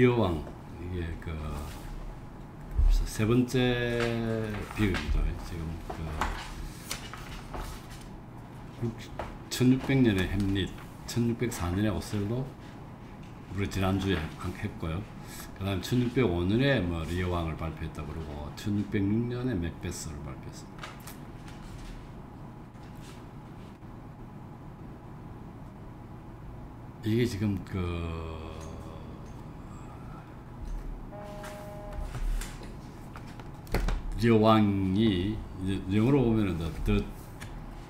리어 왕, 이게 그 세 번째 비극이죠. 지금 그 1600년에 햄릿, 1604년에 오셀로, 우리 지난주에 했고요. 그 다음에 1605년에 뭐 리어 왕을 발표했다 그러고 1606년에 맥베스를 발표했습니다. 이게 지금 리어 왕이 영어로 보면은 더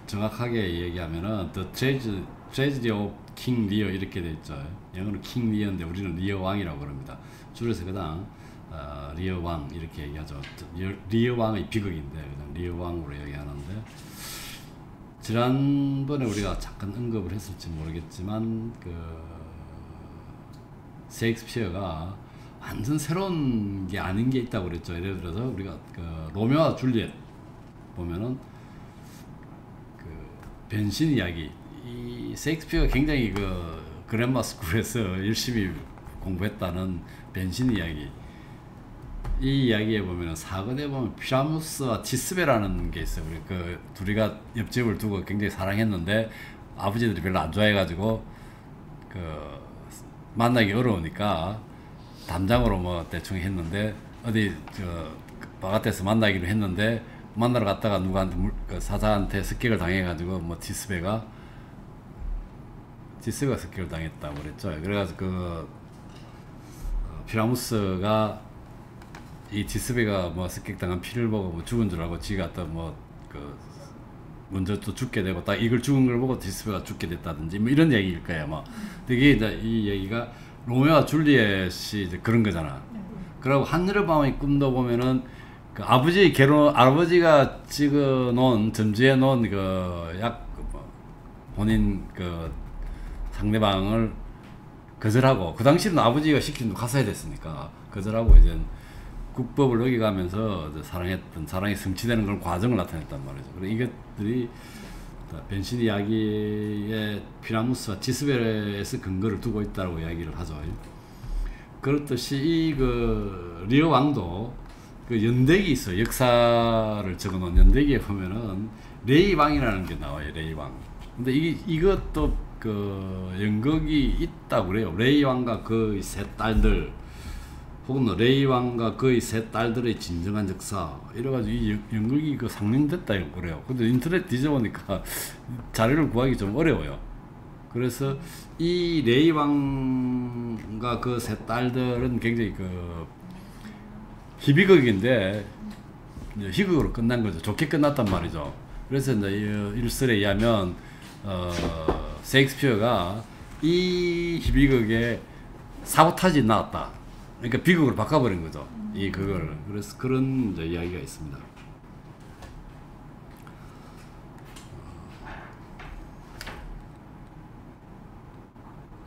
정확하게 얘기하면은 The Tragedy of King Lear 이렇게 돼 있죠. 영어는 킹 리어인데 우리는 리어 왕이라고 그럽니다. 줄여서 그냥 리어 왕 이렇게 얘기하죠. 리어 왕의 비극인데 그냥 리어 왕으로 얘기하는데, 지난번에 우리가 잠깐 언급을 했을지 모르겠지만 셰익스피어가 완전 새로운 게 아닌 게 있다고 그랬죠. 예를 들어서 우리가 로미오와 줄리엣 보면은 변신 이야기, 이 셰익스피어가 굉장히 그랜마 스쿨에서 열심히 공부했다는 변신 이야기, 이 이야기에 보면은 사건에 보면 피라무스와 지스베라는 게 있어요. 우리 둘이가 옆집을 두고 굉장히 사랑했는데 아버지들이 별로 안 좋아해가지고 만나기 어려우니까 담장으로 뭐 대충 했는데, 어디 바깥에서 만나기로 했는데 만나러 갔다가 누구한테 사자한테 습격을 당해가지고 뭐 지스베가 습격을 당했다고 그랬죠. 그래가지고 피라무스가 이 지스베가 뭐 습격당한 피를 보고 뭐 죽은 줄 알고 지가 또 먼저 또 죽게 되고, 딱 이걸 죽은 걸 보고 지스베가 죽게 됐다든지 뭐 이런 얘기일 거예요. 뭐 되게 이제 이 얘기가 로메오와 줄리엣이 이제 그런 거잖아. 그리고 한여름 밤의 꿈도 보면은 아버지가 찍어놓은 점지해 놓은 본인 상대방을 거절하고, 그 당시는 아버지가 시킨 가사야 됐으니까 거절하고 이제 국법을 어겨가면서 사랑이 성취되는 그런 과정을 나타냈단 말이죠. 그리고 이것들이 변신 이야기의 피라무스와 지스베에서 근거를 두고 있다고 이야기를 하죠. 그렇듯이 이 리어 왕도 연대기 있어요. 역사를 적어놓은 연대기에 보면은 레이 왕이라는 게 나와요. 레이 왕. 근데 이것도 연극이 있다고 그래요. 레이 왕과 그의 세 딸들, 혹은 레이 왕과 그의 세 딸들의 진정한 역사, 이래가지고 이 연극이 상영됐다 그래요. 근데 인터넷 뒤져보니까 자료를 구하기 좀 어려워요. 그래서 이 레이 왕과 그 세 딸들은 굉장히 희비극인데 희극으로 끝난 거죠. 좋게 끝났단 말이죠. 그래서 이제 일설에 의하면 셰익스피어가 이 희비극에 사보타지 나왔다, 그러니까 비극으로 바꿔버린 거죠. 그래서 그런 이제 이야기가 있습니다.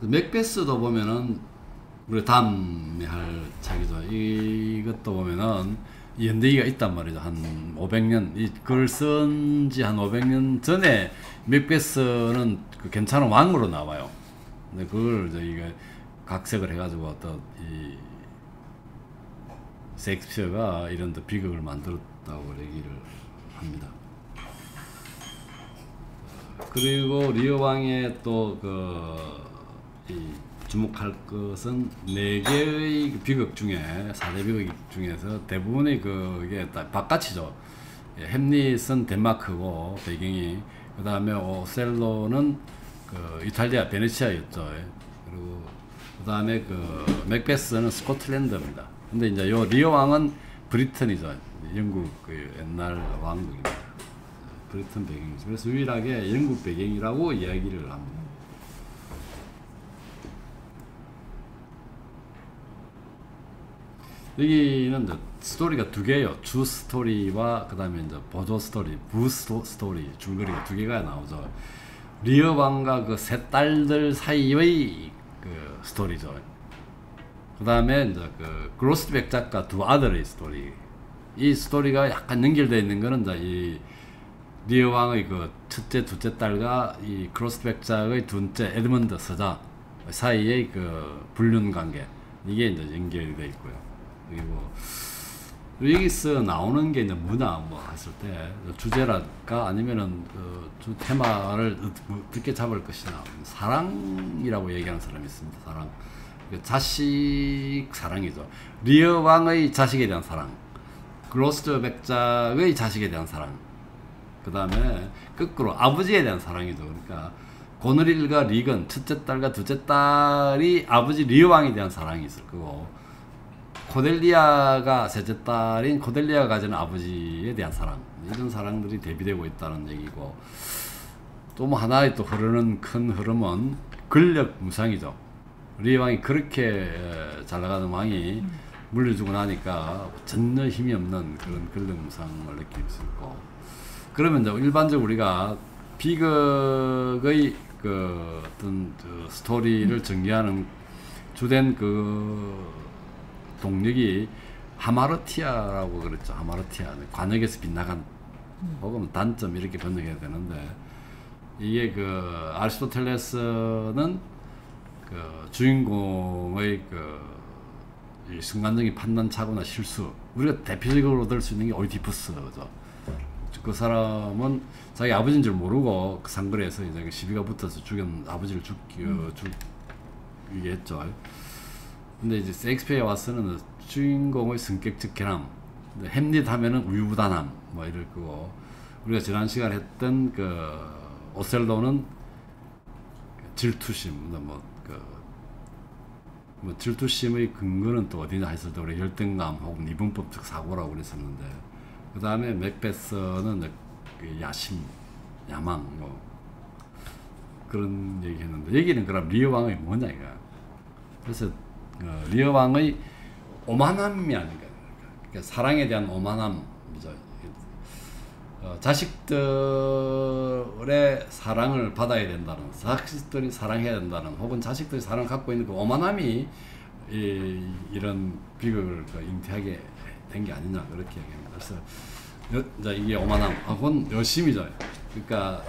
맥베스도 보면은 우리 다음에 할 차기죠. 이것도 보면은 연대기가 있단 말이죠. 한 500년, 이걸 쓴 지 한 500년 전에 맥베스는 괜찮은 왕으로 나와요. 근데 그걸 이제 각색을 해가지고 이 셰익스피어가 이런 비극을 만들었다고 얘기를 합니다. 그리고 리어 왕의 또 주목할 것은 4개의 비극 중에, 4대 비극 중에서 대부분의 그게 바깥이죠. 햄릿은 덴마크고 배경이, 그 다음에 오셀로는 이탈리아 베네치아였죠. 그리고 그 다음에 맥베스는 스코틀랜드입니다. 근데 이제 요 리어 왕은 브리튼이죠. 영국 옛날 왕국입니다. 브리튼 배경이죠. 그래서 유일하게 영국 배경이라고 이야기를 합니다. 여기는 이제 스토리가 2개예요. 주 스토리와 그 다음에 이제 보조 스토리, 부 스토리, 줄거리가 2개가 나오죠. 리어 왕과 그 세 딸들 사이의 스토리죠. 그 다음에 이제 그로스백 작가 2 아들의 스토리. 이 스토리가 약간 연결되어 있는 거는 이제 이 리어 왕의 첫째, 둘째 딸과 이 그로스백 작가의 둘째 에드먼드 서자 사이의 불륜 관계. 이게 이제 연결이 되어 있고요. 그리고 여기서 나오는 게 이제 뭐냐 뭐 했을 때 주제랄까 아니면은 주 테마를 어떻게 잡을 것이냐, 사랑이라고 얘기하는 사람이 있습니다. 사랑, 자식 사랑이죠. 리어 왕의 자식에 대한 사랑, 글로스터 백작의 자식에 대한 사랑, 그 다음에 거꾸로 아버지에 대한 사랑이죠. 그러니까 고너릴과 리건, 첫째 딸과 둘째 딸이 아버지 리어 왕에 대한 사랑이 있을 거고, 코델리아가 셋째 딸인 코델리아가 가지는 아버지에 대한 사랑, 이런 사랑들이 대비되고 있다는 얘기고, 또 뭐 하나의 또 흐르는 큰 흐름은 권력 무상이죠. 리어 왕이 그렇게 잘 나가는 왕이 물려주고 나니까 전혀 힘이 없는 그런 권력 무상을 느낄 수 있고, 그러면 이제 일반적으로 우리가 비극의 그 어떤 그 스토리를 전개하는 주된 그 동력이 하마르티아라고 그랬죠. 하마르티아, 관역에서 빗나간, 혹은 단점 이렇게 번역해야 되는데, 이게 그 아리스토텔레스는 그 주인공의 이 순간적인 판단착오나 실수, 우리가 대표적으로 들 수 있는 게 오이디푸스죠. 그 사람은 자기 아버지인 줄 모르고 그 상거리에서 이제 시비가 붙어서 아버지를 죽이게 했죠. 근데 이제 셰익스피어에 와서는 주인공의 성격적 결함, 햄릿 하면은 우유부단함 뭐 이럴 거고, 우리가 지난 시간에 했던 그 오셀로는 질투심, 뭐 질투심의 근거는 또 어디냐 했을 때 우리 열등감 혹은 이분법적 사고라고 그랬었는데, 그 다음에 맥베스는 그 야심, 야망 뭐 그런 얘기했는데, 여기는 그럼 리어 왕의 뭐냐 이거. 그래서 리어 왕의 오만함이 아닌가. 그러니까 사랑에 대한 오만함이죠. 자식들의 사랑을 받아야 된다는, 자식들이 사랑해야 된다는, 혹은 자식들이 사랑을 갖고 있는 그 오만함이 이런 비극을 잉태하게 된 게 아니냐, 그렇게 얘기합니다. 그래서 이게 오만함, 그건 열심이죠. 그러니까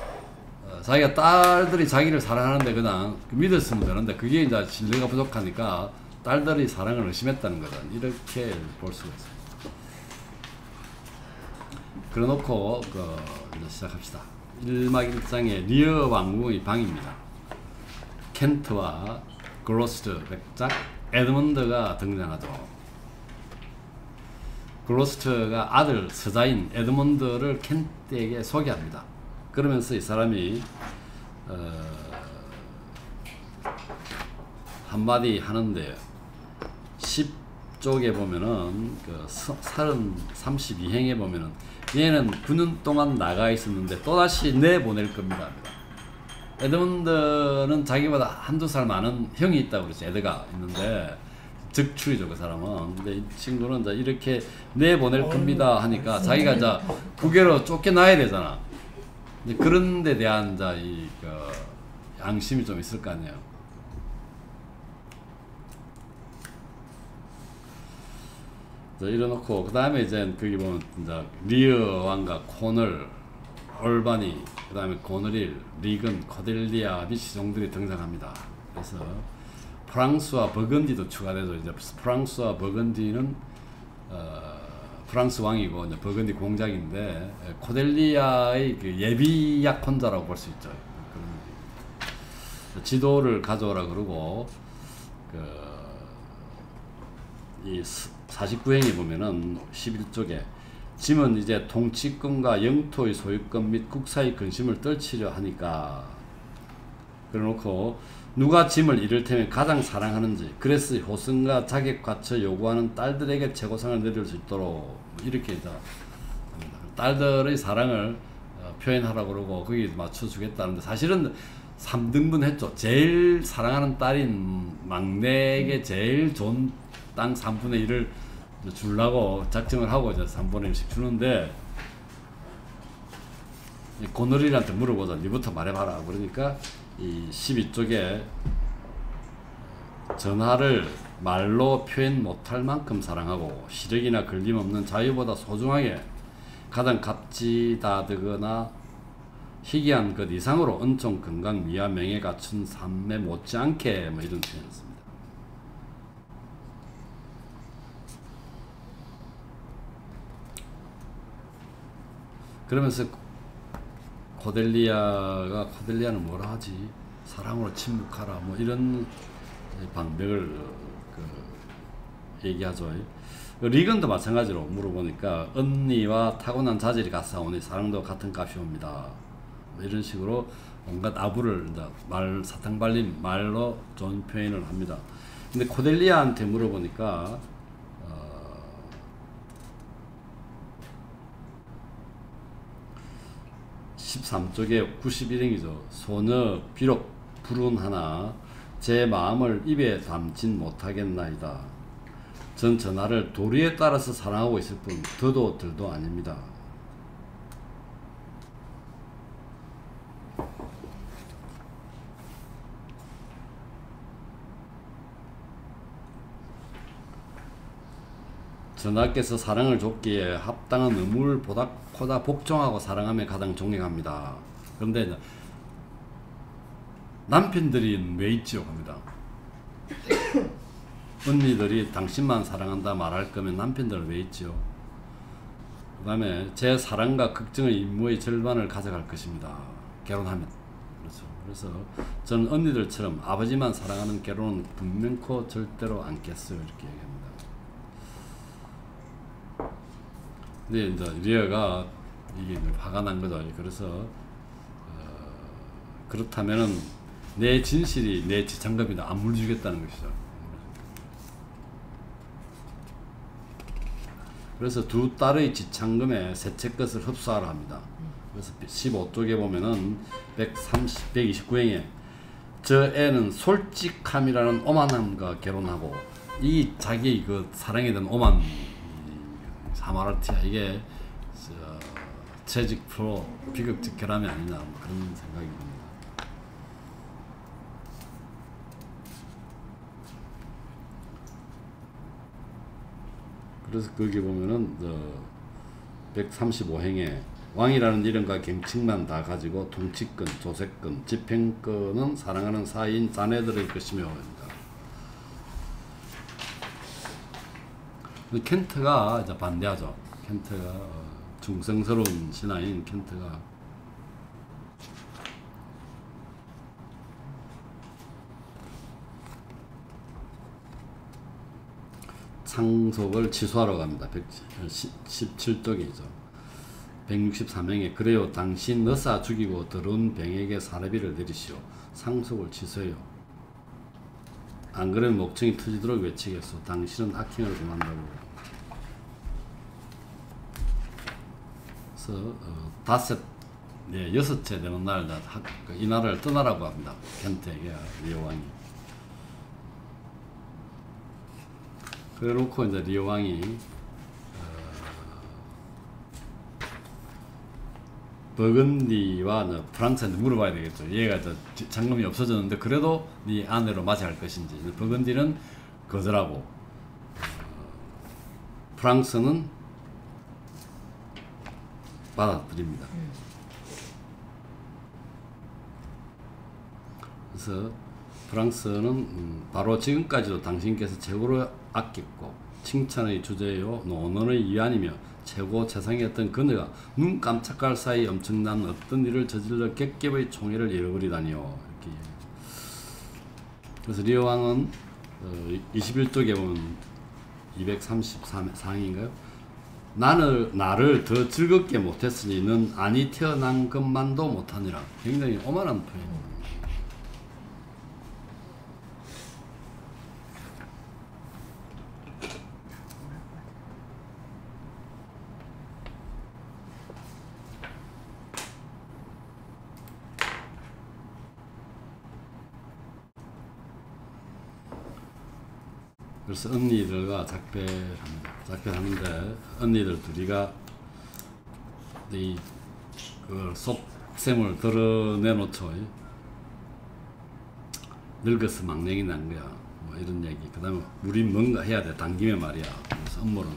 자기가 딸들이 자기를 사랑하는데 그냥 믿었으면 되는데, 그게 이제 신뢰가 부족하니까 딸들이 사랑을 의심했다는 거다, 이렇게 볼 수가 있습니다. 그래놓고 이제 시작합시다. 1막 1장의 리어 왕궁의 방입니다. 켄트와 글로스터 백작, 에드먼드가 등장하죠. 글로스터가 아들 서자인 에드먼드를 켄트에게 소개합니다. 그러면서 이 사람이 한마디 하는데, 10쪽에 보면은 32행에 보면은 얘는 9년 동안 나가 있었는데 또다시 내보낼 겁니다. 에드먼드는 자기보다 한두 살 많은 형이 있다고 그랬죠. 에드가 있는데 적출이죠, 그 사람은. 근데 이 친구는 이제 이렇게 내보낼 겁니다 하니까 자기가 이제 국외로 쫓겨나야 되잖아. 그런 데 대한 이제 양심이 좀 있을 거 아니에요. 이래놓고 그 다음에 이제 거기 보면 이제 리어 왕과 코널, 올바니, 그 다음에 고너릴, 리건, 코델리아 및 시종들이 등장합니다. 그래서 프랑스와 버건디도 추가되죠. 이제 프랑스와 버건디는 프랑스 왕이고 이제 버건디 공작인데, 코델리아의 그 예비 약혼자라고 볼 수 있죠. 지도를 가져오라 그러고, 이 49행에 보면은 11쪽에 짐은 이제 통치권과 영토의 소유권 및 국사의 근심을 떨치려 하니까, 그래놓고 누가 짐을 이를 테면 가장 사랑하는지, 그래서 효성과 자격 갖춰 요구하는 딸들에게 최고상을 내릴 수 있도록, 이렇게 딸들의 사랑을 표현하라고 그러고 거기에 맞춰주겠다는데, 사실은 3등분 했죠. 제일 사랑하는 딸인 막내에게 제일 좋은 땅 3분의 1을 주려고 작정을 하고 이제 3분의 1씩 주는데, 고너릴한테 물어보자, 니부터 말해봐라. 그러니까 이 12쪽에 전하를 말로 표현 못할 만큼 사랑하고 시력이나 걸림없는 자유보다 소중하게 가장 값지다드거나 희귀한 것 이상으로 은총, 건강, 미와 명예 갖춘 삶에 못지않게 뭐 이런 표현을 씁니다. 그러면서 코델리아는 뭐라 하지? 사랑으로 침묵하라 뭐 이런 방백을 얘기하죠. 리건도 마찬가지로 물어보니까 언니와 타고난 자질이 같사오니 사랑도 같은 값이옵니다. 뭐 이런 식으로 온갖 아부를 사탕 발린 말로 좋은 표현을 합니다. 근데 코델리아한테 물어보니까 13쪽에 91행이죠. 소녀 비록 불운하나 제 마음을 입에 담진 못하겠나이다. 전 전하를 도리에 따라서 사랑하고 있을 뿐 더도 덜도 아닙니다. 전하께서 사랑을 줬기에 합당한 의무를 보다 복종하고 사랑하며 가장 존경합니다. 그런데 남편들이 왜 있죠? 합니다. 언니들이 당신만 사랑한다 말할 거면 남편들은 왜 있죠? 그 다음에 제 사랑과 걱정의 임무의 절반을 가져갈 것입니다. 결혼하면. 그렇죠. 그래서 저는 언니들처럼 아버지만 사랑하는 결혼은 분명코 절대로 않겠어요. 이렇게 얘기합니다. 근데 이제 리어가 이게 화가 난 거죠. 그래서 그렇다면은 내 진실이 내 지창금이다. 안 물주겠다는 것이죠. 그래서 두 딸의 지창금에 셋째 것을 흡수하라 합니다. 그래서 15쪽에 보면은 129행에 저 애는 솔직함이라는 오만함과 결혼하고 이 자기 그 사랑에 대한 오만 사마르티아 이게 채직 프로 비극적 결함이 아니냐 뭐 그런 생각이 듭니다. 그래서 거기 보면은 135행에 왕이라는 이름과 경칭만 다 가지고 통치권, 조세권, 집행권은 사랑하는 사이인 자네들의 것이며 켄트가 이제 반대하죠. 켄트가 중성스러운 신하인 켄트가 상속을 취소하러 갑니다. 117쪽이죠. 163행에 그래요 당신 너사 죽이고 더러운 병에게 사례비를 내리시오. 상속을 취소해요. 안 그러면 목청이 터지도록 외치겠소. 당신은 악행을 금한다고. 그래서 여섯째 되는 날 이 나라를 떠나라고 합니다. 켄트에게 리오 왕이. 그래 놓고 이제 리오 왕이 버건디와 프랑스한테 물어봐야 되겠죠. 얘가 장금이 없어졌는데 그래도 네 아내로 맞이할 것인지. 버건디는 거절하고 프랑스는 받아들입니다. 그래서 프랑스는 바로 지금까지도 당신께서 최고로 아꼈고 칭찬의 주제요 논언의 이안이며 최고 최상이었던 그녀가 눈 깜짝할 사이 엄청난 어떤 일을 저질러 객ገብ의 총애를 잃어버리다니요. 이렇게. 그래서 리오 왕은 21쪽에 보면 234항인가요? 나를 더 즐겁게 못했으니 넌 아니 태어난 것만도 못하니라. 굉장히 오만한 표현입니다. 그래서 언니들과 작별합니다. 작별하는데 언니들 둘이가 그 속셈을 드러내놓죠. 늙어서 망령이 난 거야. 뭐 이런 얘기. 그 다음에 우리 뭔가 해야 돼. 당김에 말이야. 그래서 업무를.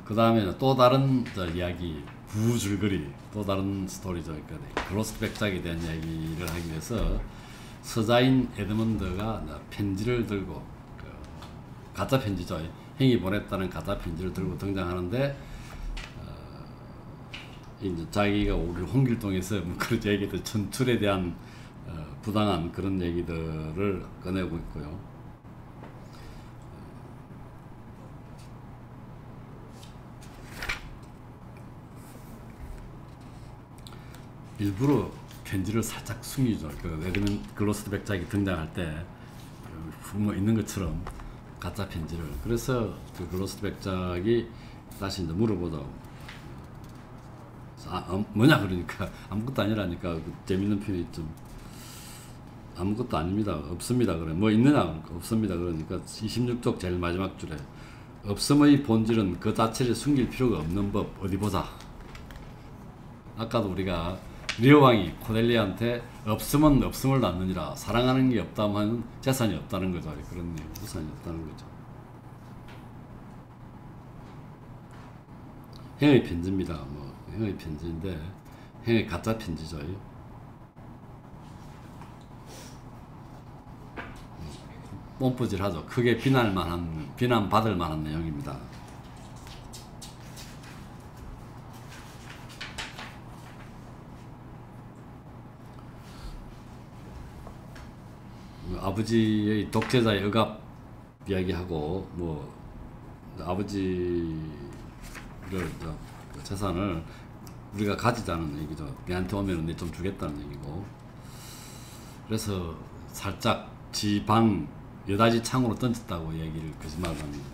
그 다음에 또 다른 이야기. 부줄거리. 또 다른 스토리죠. 그러니까 그로스백작에 대한 이야기를 하기 위해서 서자인 에드먼드가 편지를 들고 가짜 편지죠. 행이 보냈다는 가짜 편지를 들고 등장하는데 이제 자기가 우리 홍길동에서 뭐 그런 얘기들 전출에 대한 부당한 그런 얘기들을 꺼내고 있고요. 일부러 편지를 살짝 숨기죠. 그 에드먼 글로스트 백작이 등장할 때 뭐 있는 것처럼 가짜 편지를. 그래서 그 글로스트 백작이 다시 이제 물어보죠. 뭐냐 그러니까 아무것도 아니라니까. 그 재밌는 표현이 좀 아무것도 아닙니다. 없습니다. 그래. 뭐 있느냐 그러니까 없습니다. 그러니까 26쪽 제일 마지막 줄에 없음의 본질은 그 자체를 숨길 필요가 없는 법 어디 보자. 아까도 우리가 리오 왕이 코넬리한테 없으면 없음을 낳느니라 사랑하는 게 없다면 재산이 없다는 거죠. 그런 재산이 없다는 거죠. 행의 편지입니다. 뭐 행의 편지인데 행의 가짜 편지죠. 뽐뿌질하죠. 크게 비난받을 만한 내용입니다. 아버지의 독재자의 억압 이야기하고 뭐 아버지를 재산을 우리가 가지자는 얘기죠. 내한테 오면 내 좀 주겠다는 얘기고. 그래서 살짝 지방 여다지 창으로 던졌다고 얘기를 거짓말을 합니다.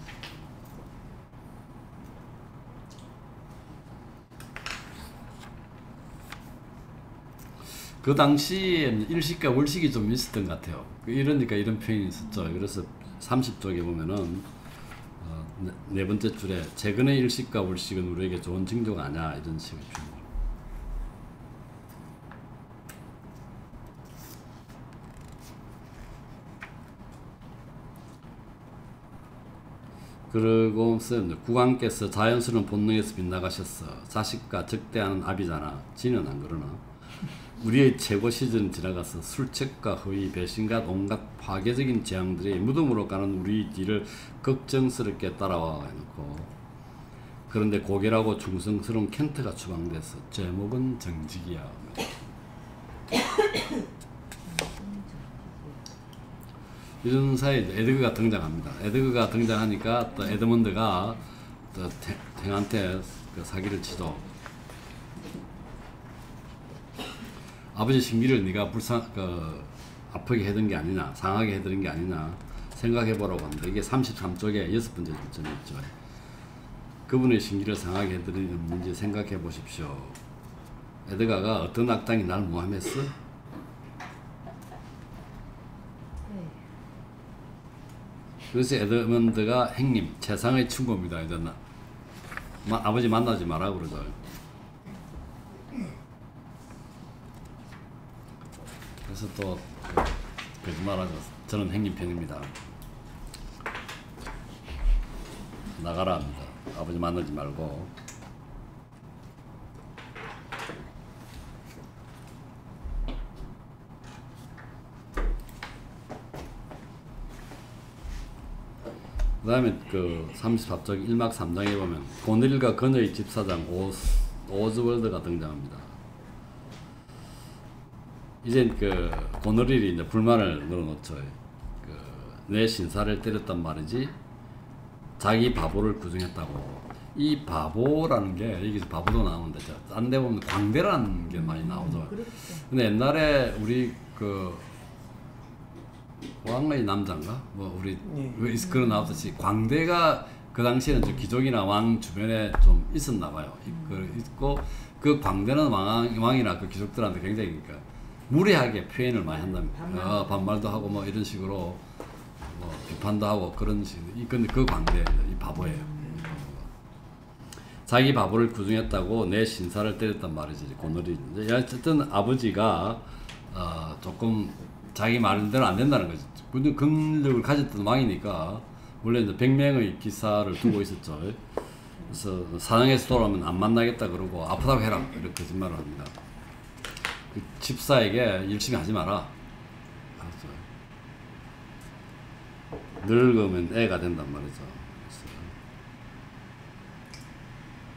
그 당시에 일식과 월식이 좀 있었던 것 같아요. 이러니까 이런 표현이 있었죠. 그래서 30쪽에 보면은 네 번째 줄에 최근의 일식과 월식은 우리에게 좋은 징조가 아니야 이런 식의 표현. 그리고 국왕께서 자연스러운 본능에서 빗나가셨어. 자식과 적대하는 아비잖아. 지는 안 그러나. 우리의 최고 시즌은 지나가서 술책과 허위, 배신과 온갖 파괴적인 재앙들이 무덤으로 가는 우리 뒤를 걱정스럽게 따라와 해놓고 그런데 고결하고 충성스러운 켄트가 추방돼서 제목은 정직이야. 이런 사이에 에드거가 등장합니다. 에드거가 등장하니까 또 에드먼드가 또 탱한테 그 사기를 치죠. 아버지 신기를 네가 아프게 해둔 게 아니냐, 상하게 해드린 게 아니냐 생각해보라고 합니다. 이게 33쪽에 6번째 줄점이 있죠. 그분의 신기를 상하게 해드린 문제 생각해 보십시오. 에드가가 어떤 악당이 날 모함했어? 그래서 에드먼드가 행님, 최상의 충고입니다. 이제 아버지 만나지 마라 그러죠. 그래서 또 거짓말하죠. 저는 행님 편입니다. 나가라 합니다. 아버지 만나지 말고. 그 다음에 그 34쪽 1막 3장에 보면 고넬과 그녀의 집사장 오즈월드가 등장합니다. 이제 그 고넬이 이제 불만을 늘어놓죠. 내 신사를 때렸단 말이지 자기 바보를 구중했다고. 이 바보라는 게 여기서 바보도 나오는데 딴 데 보면 광대라는 게 많이 나오죠. 근데 옛날에 우리 그 왕의 남자인가? 뭐 우리 그런 나왔듯이 광대가 그 당시에는 좀 귀족이나 왕 주변에 좀 있었나 봐요. 있고 그 광대는 왕이나 그 귀족들한테 굉장히 그러니까 무례하게 표현을 많이 한답니다. 반말도 하고 뭐 이런 식으로 뭐 비판도 하고 그런 식으로. 근데 그 광대 이 바보예요. 자기 바보를 구중했다고 내 신사를 때렸단 말이지. 고넬이. 어쨌든 아버지가 조금 자기 말대로 안 된다는 거죠. 근데 권력을 가졌던 왕이니까 원래 이제 100명의 기사를 두고 있었죠. 그래서 사냥에서 돌아오면 안 만나겠다 그러고 아프다고 해라 이렇게 거짓말을 합니다. 그 집사에게 열심히 하지 마라. 늙으면 애가 된단 말이죠.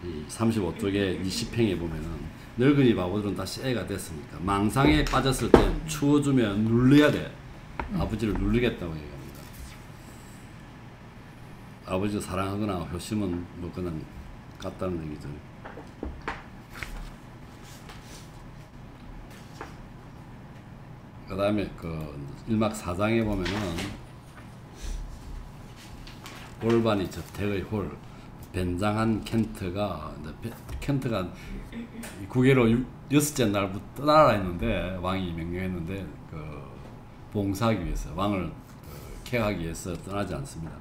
이 35쪽에 20행에 보면은 늙은이 바보들은 다시 애가 됐으니까 망상에 빠졌을 땐 추워주면 눌러야 돼. 아버지를 누르겠다고 얘기합니다. 아버지를 사랑하거나 효심은 뭐 그냥 같다는 얘기죠. 그 다음에 그 1막 4장에 보면은 올바니 저택의 홀, 변장한 켄트가 국외로 6째 날부터 떠나라 했는데 왕이 명령했는데 그 봉사하기 위해서 왕을 케어하기 위해서 떠나지 않습니다.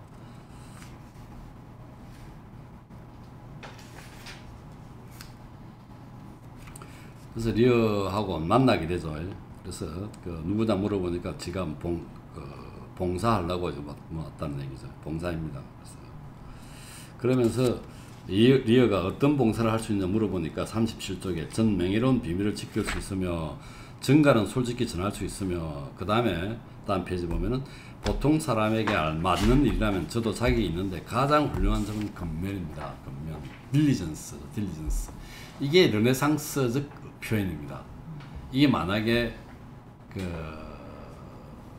그래서 리어하고 만나게 되죠. 그래서 그 누구냐 물어보니까 지가 봉사하려고 왔다는 얘기죠. 봉사입니다. 그러면서 리어가 어떤 봉사를 할 수 있냐 물어보니까 37쪽에 전 명예로운 비밀을 지킬 수 있으며 증가는 솔직히 전할 수 있으며 그 다음에 다음 페이지 보면은 보통 사람에게 맞는 일이라면 저도 자격이 있는데 가장 훌륭한 점은 근면입니다. 근면, 딜리전스. 이게 르네상스적 표현입니다. 이게 만약에 그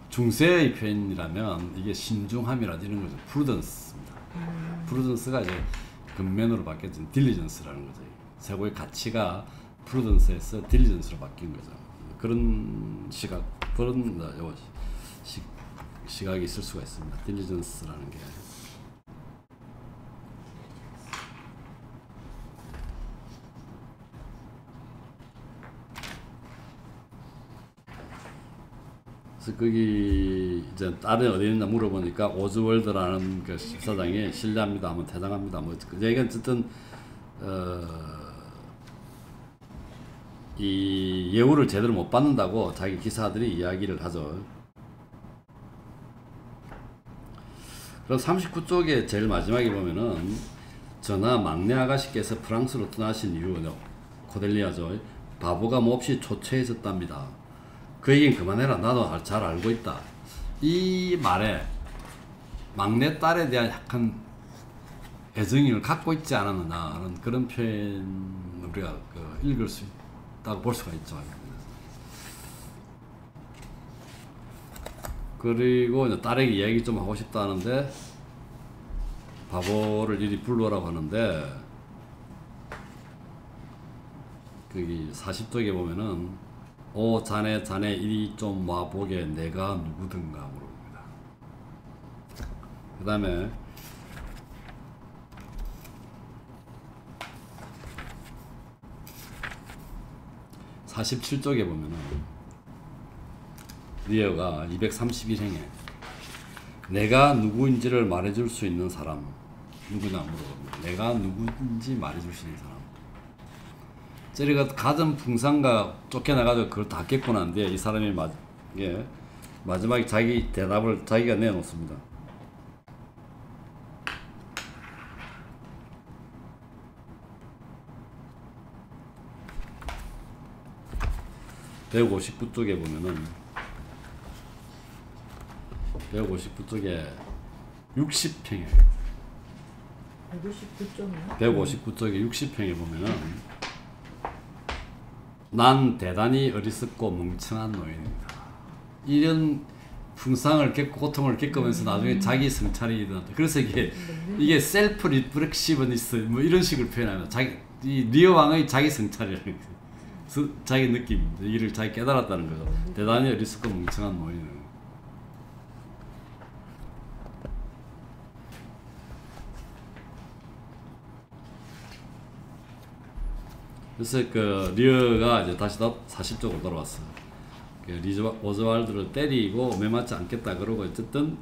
중세의 표현이라면 이게 신중함이라든지 이런 거죠. 프루던스입니다. 프루던스가 이제 근면으로 바뀌어진 딜리전스라는 거죠. 최고의 가치가 프루던스에서 딜리전스로 바뀐 거죠. 그런 시각이 있을 수가 있습니다. 딜리전스라는 게. 그래서 거기 이제 다른 어디 있나 물어보니까 오즈월드라는 그 사장이 실례합니다 하면 퇴장합니다. 뭐 얘가 어쨌든 이 예우를 제대로 못 받는다고 자기 기사들이 이야기를 하죠. 그럼 39쪽에 제일 마지막에 보면은 저나 막내 아가씨께서 프랑스로 떠나신 이유는 코델리아죠. 바보가 몹시 초췌해졌답니다. 그 얘기는 그만해라. 나도 잘 알고 있다. 이 말에 막내 딸에 대한 약간 애정을 갖고 있지 않았느냐는 그런 표현 우리가 읽을 수 있다고 볼 수가 있죠. 그리고 이제 딸에게 이야기 좀 하고 싶다는데 바보를 이리 불러오라고 하는데 거기 40쪽에 보면은 오 자네 이리 좀 와보게 내가 누구든가 물어봅니다. 그 다음에 47쪽에 보면은 리어가 231행에 내가 누구인지를 말해줄 수 있는 사람 누구냐 물어봅니다. 내가 누구인지 말해줄 수 있는 사람. 저리가 가전 풍산가 쫓겨나가지고 그걸 다 깼고 난 뒤에 이 사람이 마지막에 자기 대답을 자기가 내놓습니다. (159쪽에) 보면은 159쪽에 60평에 159쪽에 60평에 보면은 난 대단히 어리석고 멍청한 노인입니다. 이런 풍상을 겪고 고통을 겪으면서 나중에 자기 성찰이 일어났다. 그래서 이게 셀프 리프렉시브니스 뭐 이런 식으로 표현하면 이 리어 왕의 자기 성찰이라는 거예요. 자기 느낌, 이를 자기 깨달았다는 거죠. 대단히 어리석고 멍청한 노인은. 그래서 그 리어가 이제 다시 40쪽으로 돌아왔어. 오즈왈드를 때리고 매맞지 않겠다 그러고 어쨌든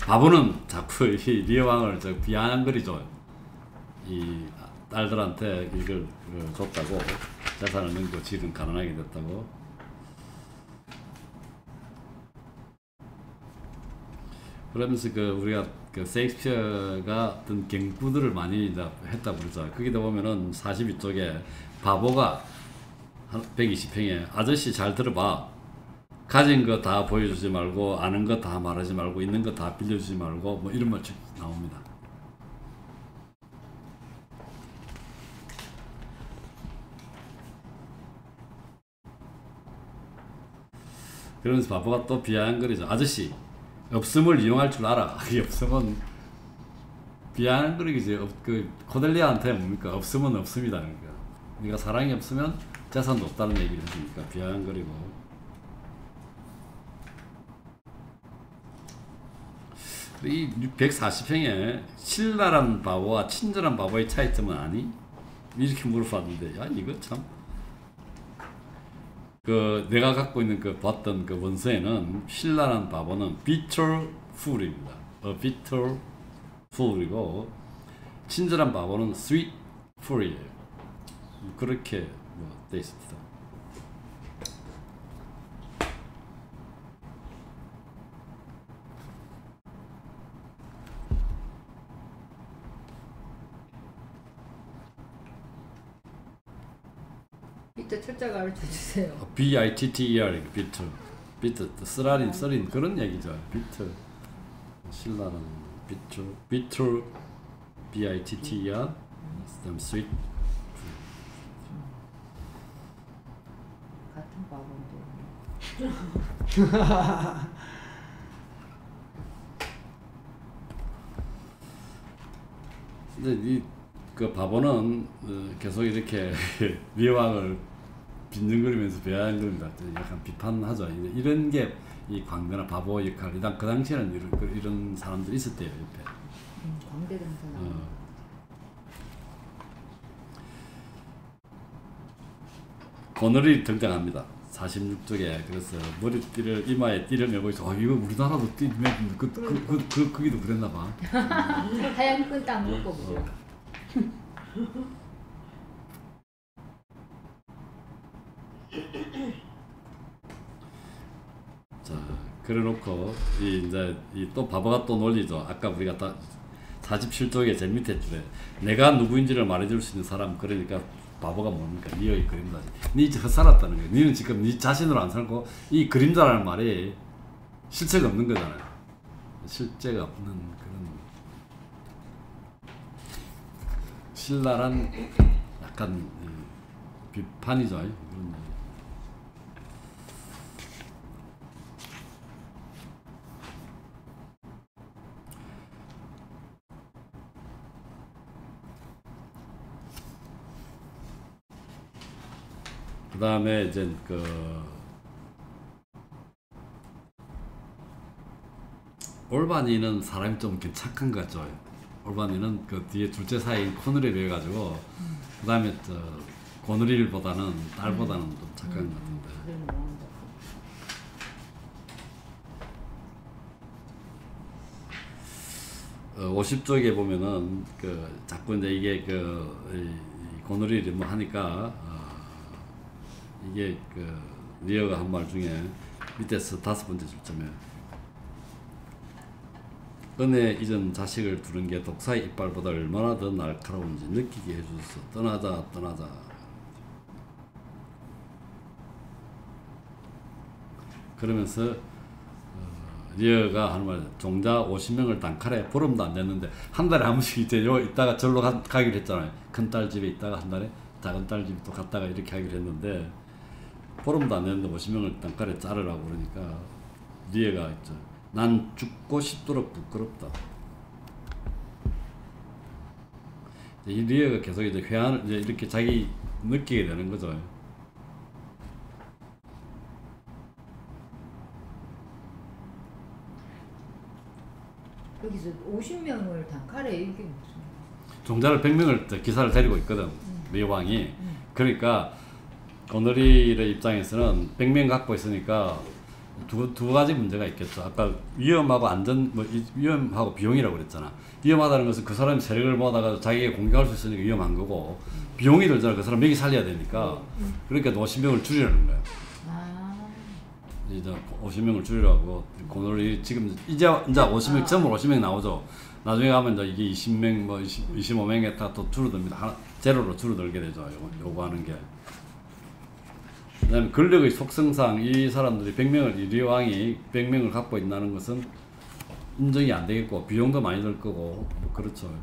바보는 자꾸 이 리어 왕을 비아냥거리죠. 이 딸들한테 이걸 줬다고 재산을 넘기고 지는 가난하게 됐다고. 그러면서 우리가 세익스피어가 어떤 경구들을 많이 했다고 그러죠. 거기다 보면은 42쪽에 바보가 120평에 아저씨 잘 들어봐. 가진 거 다 보여주지 말고 아는 거 다 말하지 말고 있는 거 다 빌려주지 말고 뭐 이런 말 나옵니다. 그러면서 바보가 또 비아냥거리죠. 아저씨, 없음을 이용할 줄 알아. 이 없음은 비아냥거리기지. 그 코델리아한테 뭡니까? 없음은 없음이다. 그러니까 네가 사랑이 없으면 재산도 없다는 얘기를 해주니까 비아냥거리고. 이 140평에 신랄한 바보와 친절한 바보의 차이점은 아니? 이렇게 물어봤는데, 야 이거 참. 그 내가 갖고 있는 그 봤던 그 원서에는 신랄한 바보는 bitter fool입니다. A bitter fool이고 친절한 바보는 sweet fool이에요. 그렇게 돼 있습니다. 이때 철자 가르쳐 주세요. B-I-T-T-E-R bitter, bitter, 쓰린 그런 얘기죠. bitter, 신라는 bitter, bitter, B-I-T-T-E-R, 그다음 sweet. 같은 바본데. 근데 이 그 바보는 계속 이렇게 리왕을 빈둥거리면서 비아냥거립니다. 약간 비판하죠. 이런 게 이 광대나 바보 역할. 일단 그 당시에는 이런 사람들이 있었대요. 옆에. 광대 등산. 고너리 등장합니다. 46쪽에. 그래서 머리띠를 이마에 띠를 메고 있어. 이거 우리나라도 띠 메고 거기도 그랬나 봐. 하얀 끈 딱 묶고 보죠. 자, 그래놓고 이제 또 바보가 또 놀리죠. 아까 우리가 딱 47쪽에 제일 밑에 줄에 내가 누구인지를 말해줄 수 있는 사람. 그러니까 바보가 뭡니까? 니의 그림자지. 니 헛살았다는 거야. 니는 지금 니 자신으로 안 살고 이 그림자라는 말이 실체가 없는 거잖아요. 실제가 없는 그런 신랄한 약간 비판이죠. 그런 얘기. 그 다음에 이제 올바니는 사람이 좀 착한 것 같죠. 올바니는 그 뒤에 둘째 사이인 코너리에 비해 가지고 그 다음에 고너리보다는 딸보다는 좀 착한 것 같은데. 50쪽에 보면은 자꾸 이제 이게 고너리를 뭐 하니까 이게 리어가 한 말 중에 밑에서 5번째 줄점에 은혜 잊은 자식을 두는 게 독사의 이빨보다 얼마나 더 날카로운지 느끼게 해주소서. 떠나자. 그러면서 리어가 하는 말, 종자 50명을 단칼에 보름도 안 됐는데 한 달에 한 번씩 이제 이따가 절로 가기로 했잖아요. 큰딸 집에 있다가 한 달에 작은 딸 집에 또 갔다가 이렇게 하기로 했는데 보름도 안 됐는데 50명을 단칼에 자르라고 그러니까 리어가 있죠. 난 죽고 싶도록 부끄럽다. 이 리어가 계속 이제 회한을 이제 이렇게 자기 느끼게 되는 거죠. 여기서 50명을 단칼에 이게 무슨? 종자를 100명을 기사를 데리고 있거든. 리왕이. 그러니까 고너리의 입장에서는 100명 갖고 있으니까 두 가지 문제가 있겠죠. 아까 위험하고 위험하고 비용이라고 그랬잖아. 위험하다는 것은 그 사람이 세력을 모아다가 자기가 공격할 수 있으니까 위험한 거고, 비용이 들잖아. 그 사람 먹이 살려야 되니까. 그러니까 50명을 줄이라는 거야. 이제 50명을 줄이라고. 고너리 지금 이제 50명, 처음으로 50명 나오죠. 나중에 가면 이제 이게 20명, 25명에 다 또 줄어듭니다. 제로로 줄어들게 되죠. 요구하는 게. 그다음에 권력의 속성상 이 사람들이 100명을, 이 리왕이 100명을 갖고 있다는 것은 인정이 안 되겠고, 비용도 많이 들 거고, 뭐 그렇죠.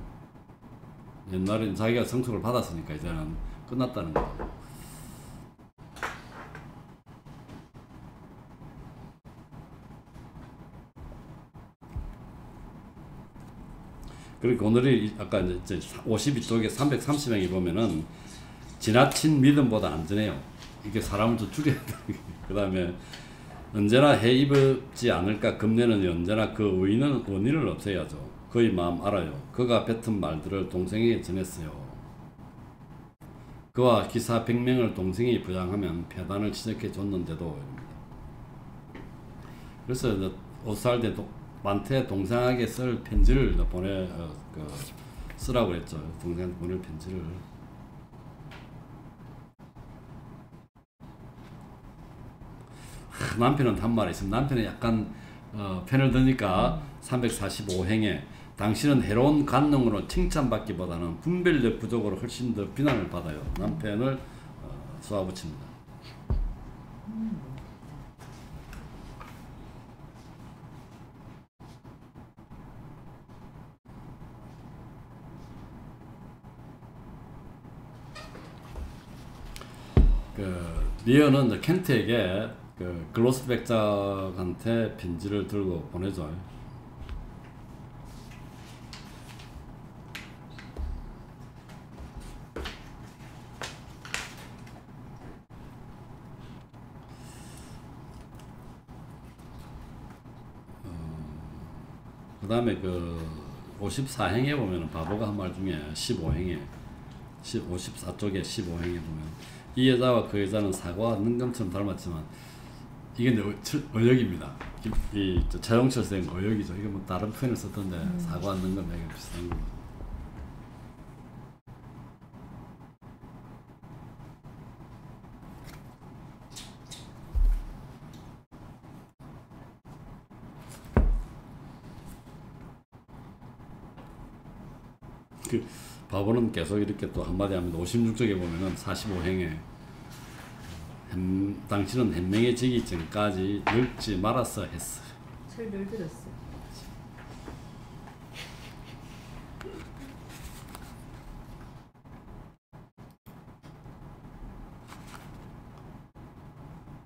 옛날엔 자기가 성숙을 받았으니까 이제는 끝났다는 거. 그리고 오늘이 아까 이제 52쪽에 330행에 보면은 지나친 믿음보다 안전해요. 이게 사람을 좀 줄여야 돼. 그 다음에 언제나 해입지 않을까 금내는 언제나 그 원인을 없애야죠. 그의 마음 알아요. 그가 뱉은 말들을 동생에게 전했어요. 그와 기사 100명을 동생이 부양하면 폐단을 지적해 줬는데도 이럽니다. 그래서 오스왈드 만테 동생에게 쓸 편지를 쓰라고 했죠. 동생한테 보낼 편지를. 남편은 한 말이 있습니다. 남편은 약간 편을 드니까 345행에 당신은 해로운 관능으로 칭찬받기보다는 분별력 부족으로 훨씬 더 비난을 받아요. 남편을 쏘아붙입니다. 리어는 켄트에게 글로스 백작한테 편지를 들고 보내죠. 그 다음에 54행에 보면 바보가 한 말 중에 15행에 54쪽에 15행에 보면 이 여자와 그 여자는 사과와 능감처럼 닮았지만 이게 어역입니다. 이 차용철 선생 어역이죠. 이게 뭐 다른 표현을 썼던데 사과와 능감이 비슷한 거. 바보는 계속 이렇게 또 한마디 하면 56쪽에 보면은 45행에 당신은 현명해지기 전까지 늙지 말았어 했어. 철들 들었어.